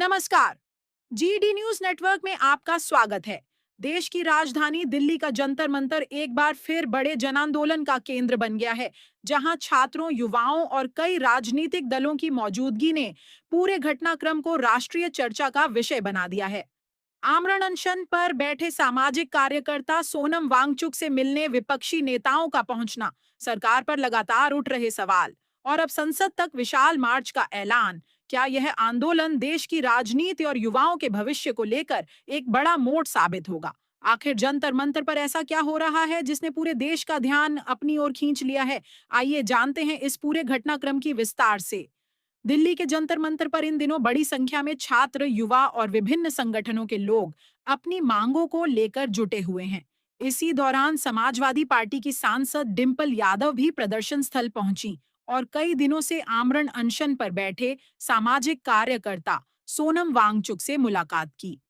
नमस्कार। GD news network में आपका स्वागत है। देश की राजधानी दिल्ली का जंतर मंतर एक बार फिर बड़े जन आंदोलन का केंद्र बन गया है, जहां छात्रों, युवाओं और कई राजनीतिक दलों की मौजूदगी ने पूरे घटनाक्रम को राष्ट्रीय चर्चा का विषय बना दिया है। आमरण अनशन पर बैठे सामाजिक कार्यकर्ता सोनम वांगचुक से मिलने विपक्षी नेताओं का पहुंचना, सरकार पर लगातार उठ रहे सवाल और अब संसद तक विशाल मार्च का ऐलान। क्या यह आंदोलन देश की राजनीति और युवाओं के भविष्य को लेकर एक बड़ा मोड़ साबित होगा? आखिर जंतर मंतर पर ऐसा क्या हो रहा है जिसने पूरे देश का ध्यान अपनी ओर खींच लिया है? आइए जानते हैं इस पूरे घटनाक्रम की विस्तार से। दिल्ली के जंतर मंतर पर इन दिनों बड़ी संख्या में छात्र, युवा और विभिन्न संगठनों के लोग अपनी मांगों को लेकर जुटे हुए हैं। इसी दौरान समाजवादी पार्टी की सांसद डिंपल यादव भी प्रदर्शन स्थल पहुंची और कई दिनों से आमरण अनशन पर बैठे सामाजिक कार्यकर्ता सोनम वांगचुक से मुलाकात की।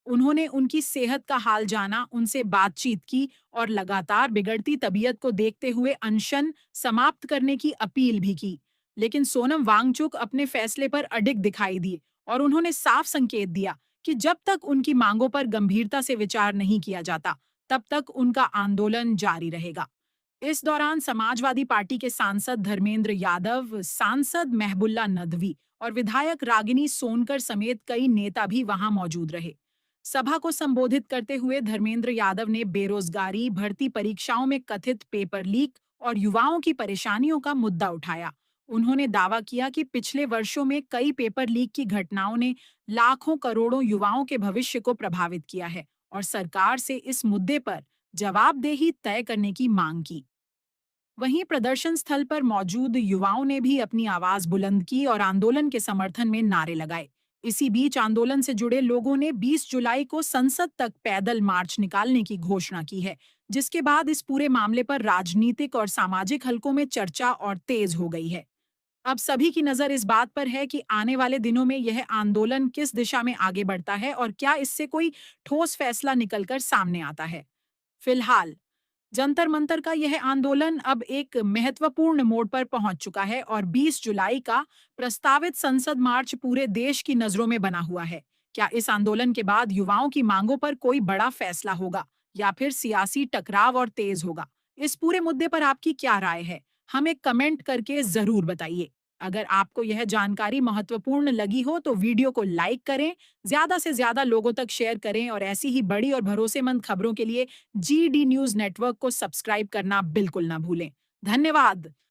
उन्होंने उनकी सेहत का हाल जाना, उनसे बातचीत की और लगातार बिगड़ती तबीयत को देखते हुए अनशन समाप्त करने की अपील भी की। लेकिन सोनम वांगचुक अपने फैसले पर अडिग दिखाई दिए और उन्होंने साफ संकेत दिया कि जब तक उनकी मांगों पर गंभीरता से विचार नहीं किया जाता, तब तक उनका आंदोलन जारी रहेगा। इस दौरान समाजवादी पार्टी के सांसद धर्मेंद्र यादव, सांसद महबुल्ला नदवी और विधायक रागिनी सोनकर समेत कई नेता भी वहां मौजूद रहे। सभा को संबोधित करते हुए धर्मेंद्र यादव ने बेरोजगारी, भर्ती परीक्षाओं में कथित पेपर लीक और युवाओं की परेशानियों का मुद्दा उठाया। उन्होंने दावा किया कि पिछले वर्षों में कई पेपर लीक की घटनाओं ने लाखों करोड़ों युवाओं के भविष्य को प्रभावित किया है और सरकार से इस मुद्दे पर जवाबदेही तय करने की मांग की। वहीं प्रदर्शन स्थल पर मौजूद युवाओं ने भी अपनी आवाज बुलंद की और आंदोलन के समर्थन में नारे लगाए। इसी बीच आंदोलन से जुड़े लोगों ने 20 जुलाई को संसद तक पैदल मार्च निकालने की घोषणा की है, जिसके बाद इस पूरे मामले पर राजनीतिक और सामाजिक हलकों में चर्चा और तेज हो गई है। अब सभी की नजर इस बात पर है कि आने वाले दिनों में यह आंदोलन किस दिशा में आगे बढ़ता है और क्या इससे कोई ठोस फैसला निकलकर सामने आता है। फिलहाल जंतर मंतर का यह आंदोलन अब एक महत्वपूर्ण मोड़ पर पहुंच चुका है और 20 जुलाई का प्रस्तावित संसद मार्च पूरे देश की नजरों में बना हुआ है। क्या इस आंदोलन के बाद युवाओं की मांगों पर कोई बड़ा फैसला होगा या फिर सियासी टकराव और तेज होगा? इस पूरे मुद्दे पर आपकी क्या राय है? हमें कमेंट करके जरूर बताइए। अगर आपको यह जानकारी महत्वपूर्ण लगी हो तो वीडियो को लाइक करें, ज्यादा से ज्यादा लोगों तक शेयर करें और ऐसी ही बड़ी और भरोसेमंद खबरों के लिए जीडी न्यूज नेटवर्क को सब्सक्राइब करना बिल्कुल ना भूलें। धन्यवाद।